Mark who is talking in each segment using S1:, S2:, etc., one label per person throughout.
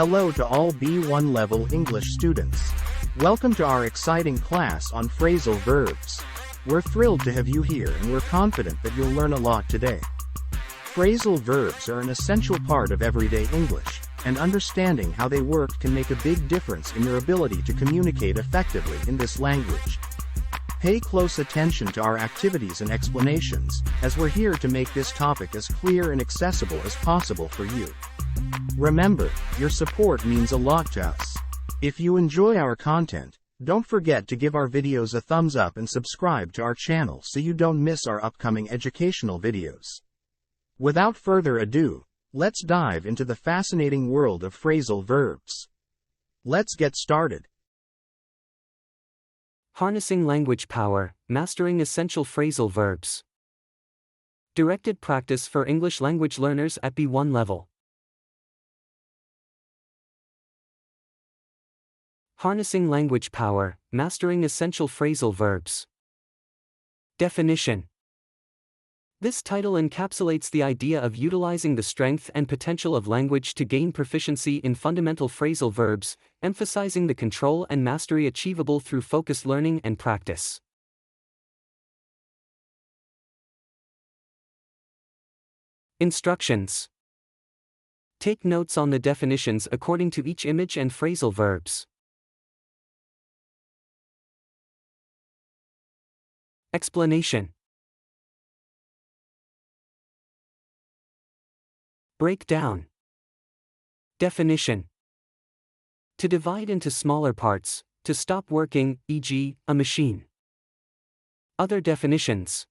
S1: Hello to all B1 level English students. Welcome to our exciting class on phrasal verbs. We're thrilled to have you here and we're confident that you'll learn a lot today. Phrasal verbs are an essential part of everyday English, and understanding how they work can make a big difference in your ability to communicate effectively in this language. Pay close attention to our activities and explanations, as we're here to make this topic as clear and accessible as possible for you. Remember, your support means a lot to us. If you enjoy our content, don't forget to give our videos a thumbs up and subscribe to our channel so you don't miss our upcoming educational videos. Without further ado, let's dive into the fascinating world of phrasal verbs. Let's get started.
S2: Harnessing language power, mastering essential phrasal verbs. Directed practice for English language learners at B1 level. Harnessing language power, mastering essential phrasal verbs. Definition. This title encapsulates the idea of utilizing the strength and potential of language to gain proficiency in fundamental phrasal verbs, emphasizing the control and mastery achievable through focused learning and practice. Instructions. Take notes on the definitions according to each image and phrasal verbs. Explanation. Break down. Definition. To divide into smaller parts, to stop working, e.g., a machine. Other definitions.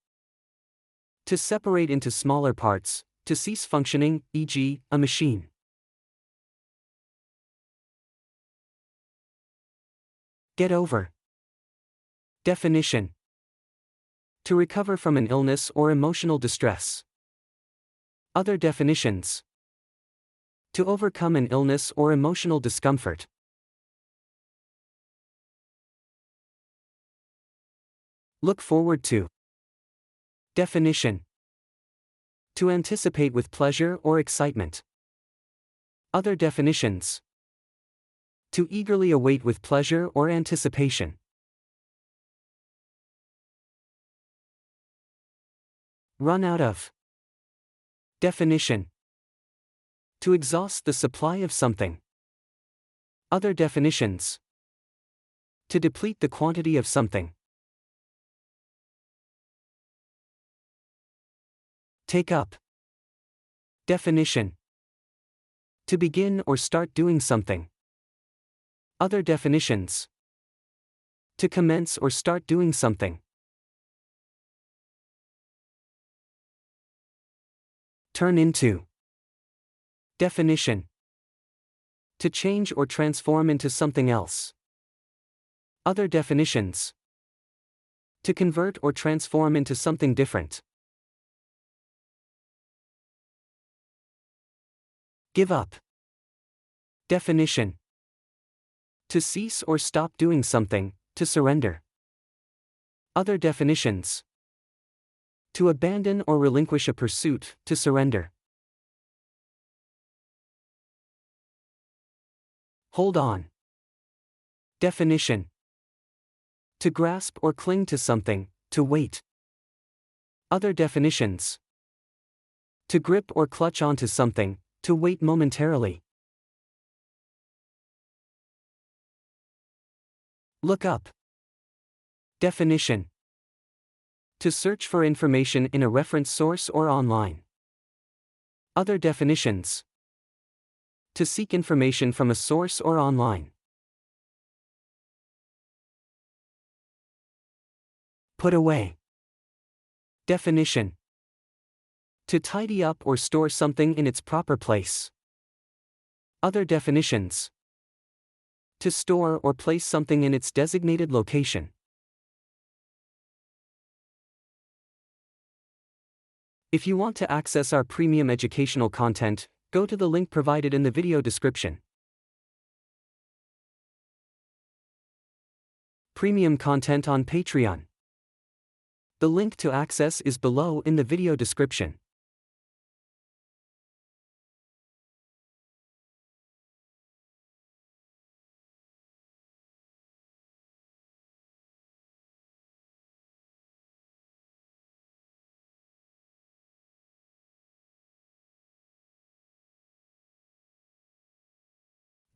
S2: To separate into smaller parts, to cease functioning, e.g., a machine. Get over. Definition. To recover from an illness or emotional distress. Other definitions. To overcome an illness or emotional discomfort. Look forward to. Definition. To anticipate with pleasure or excitement. Other definitions. To eagerly await with pleasure or anticipation. Run out of. Definition. To exhaust the supply of something. Other definitions. To deplete the quantity of something. Take up. Definition. To begin or start doing something. Other definitions. To commence or start doing something. Turn into. Definition. To change or transform into something else. Other definitions. To convert or transform into something different. Give up. Definition. To cease or stop doing something, to surrender. Other definitions. To abandon or relinquish a pursuit, to surrender. Hold on. Definition. To grasp or cling to something, to wait. Other definitions. To grip or clutch onto something, to wait momentarily. Look up. Definition. To search for information in a reference source or online. Other definitions. To seek information from a source or online. Put away. Definition. To tidy up or store something in its proper place. Other definitions. To store or place something in its designated location. If you want to access our premium educational content, go to the link provided in the video description. Premium content on Patreon. The link to access is below in the video description.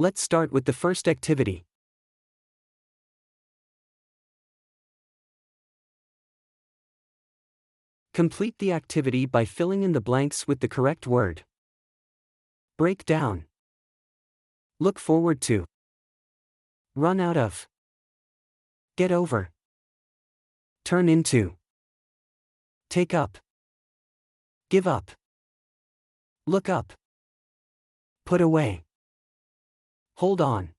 S2: Let's start with the first activity. Complete the activity by filling in the blanks with the correct word. Break down. Look forward to. Run out of. Get over. Turn into. Take up. Give up. Look up. Put away. Hold on.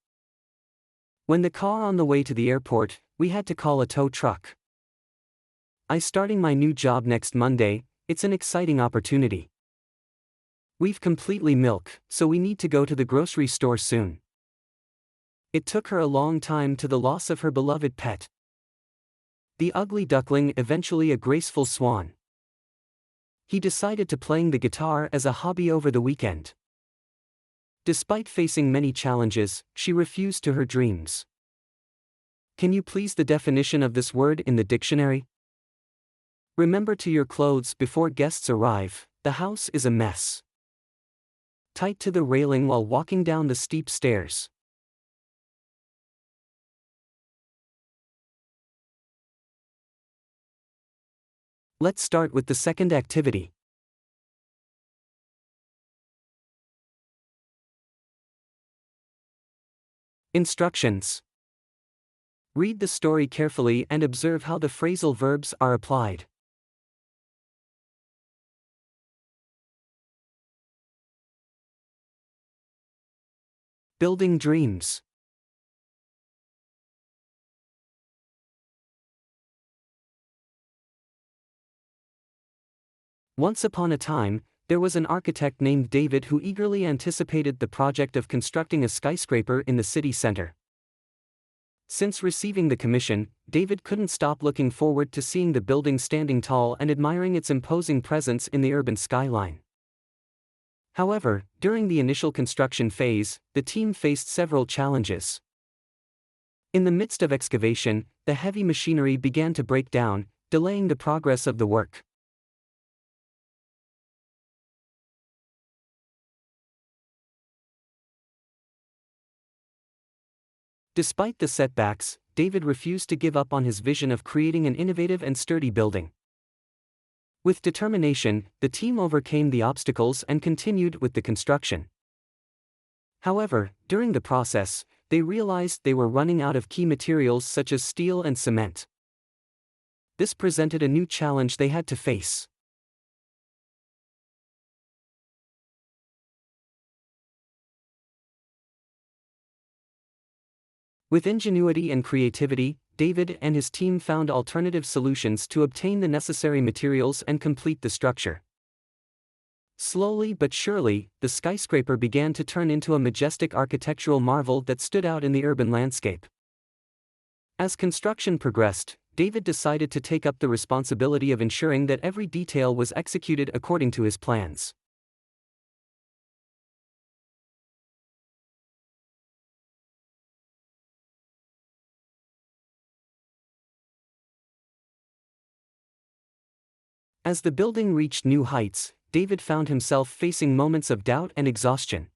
S2: When the car on the way to the airport, we had to call a tow truck. I starting my new job next Monday, it's an exciting opportunity. We've completely milk, so we need to go to the grocery store soon. It took her a long time to the loss of her beloved pet. The ugly duckling eventually a graceful swan. He decided to playing the guitar as a hobby over the weekend. Despite facing many challenges, she refused to her dreams. Can you please the definition of this word in the dictionary? Remember to your clothes before guests arrive, the house is a mess. Tight to the railing while walking down the steep stairs. Let's start with the second activity. Instructions. Read the story carefully and observe how the phrasal verbs are applied. Building dreams. Once upon a time, there was an architect named David who eagerly anticipated the project of constructing a skyscraper in the city center. Since receiving the commission, David couldn't stop looking forward to seeing the building standing tall and admiring its imposing presence in the urban skyline. However, during the initial construction phase, the team faced several challenges. In the midst of excavation, the heavy machinery began to break down, delaying the progress of the work. Despite the setbacks, David refused to give up on his vision of creating an innovative and sturdy building. With determination, the team overcame the obstacles and continued with the construction. However, during the process, they realized they were running out of key materials such as steel and cement. This presented a new challenge they had to face. With ingenuity and creativity, David and his team found alternative solutions to obtain the necessary materials and complete the structure. Slowly but surely, the skyscraper began to turn into a majestic architectural marvel that stood out in the urban landscape. As construction progressed, David decided to take up the responsibility of ensuring that every detail was executed according to his plans. As the building reached new heights, David found himself facing moments of doubt and exhaustion.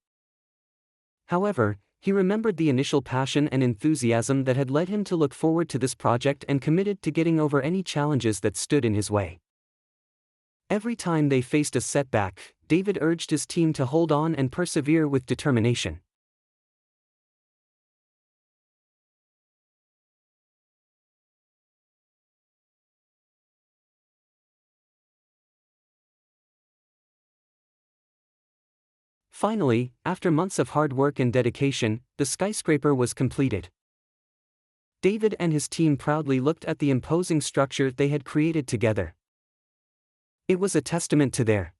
S2: However, he remembered the initial passion and enthusiasm that had led him to look forward to this project and committed to getting over any challenges that stood in his way. Every time they faced a setback, David urged his team to hold on and persevere with determination. Finally, after months of hard work and dedication, the skyscraper was completed. David and his team proudly looked at the imposing structure they had created together. It was a testament to their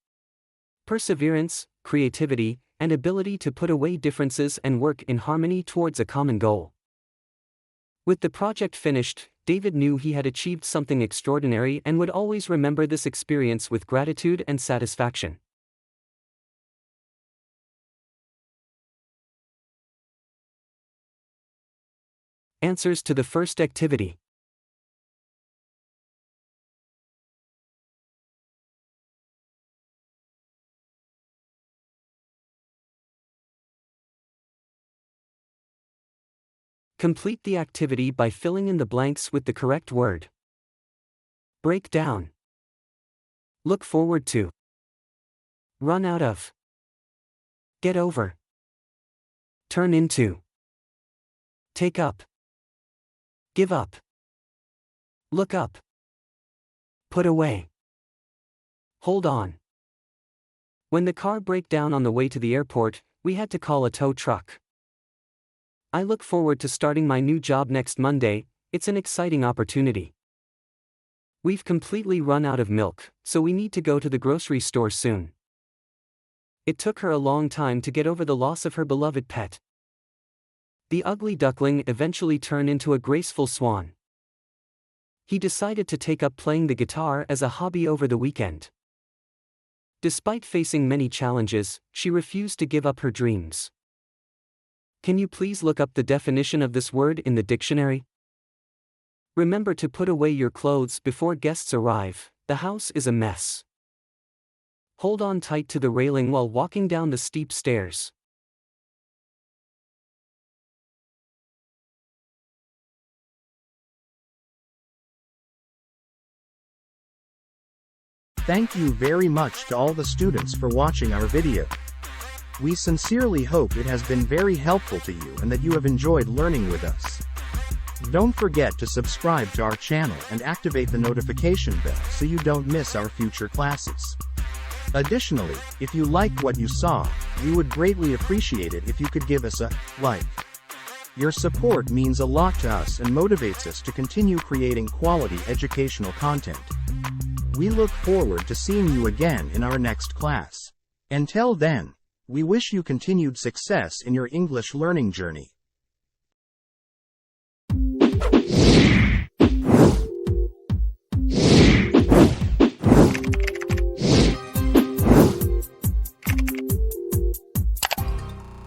S2: perseverance, creativity, and ability to put away differences and work in harmony towards a common goal. With the project finished, David knew he had achieved something extraordinary and would always remember this experience with gratitude and satisfaction. Answers to the first activity. Complete the activity by filling in the blanks with the correct word. Break down. Look forward to. Run out of. Get over. Turn into. Take up. Give up. Look up. Put away. Hold on. When the car broke down on the way to the airport, we had to call a tow truck. I look forward to starting my new job next Monday. It's an exciting opportunity. We've completely run out of milk, so we need to go to the grocery store soon. It took her a long time to get over the loss of her beloved pet. The ugly duckling eventually turned into a graceful swan. He decided to take up playing the guitar as a hobby over the weekend. Despite facing many challenges, she refused to give up her dreams. Can you please look up the definition of this word in the dictionary? Remember to put away your clothes before guests arrive. The house is a mess. Hold on tight to the railing while walking down the steep stairs.
S1: Thank you very much to all the students for watching our video. We sincerely hope it has been very helpful to you and that you have enjoyed learning with us. Don't forget to subscribe to our channel and activate the notification bell so you don't miss our future classes. Additionally, if you liked what you saw, we would greatly appreciate it if you could give us a like. Your support means a lot to us and motivates us to continue creating quality educational content. We look forward to seeing you again in our next class. Until then, we wish you continued success in your English learning journey.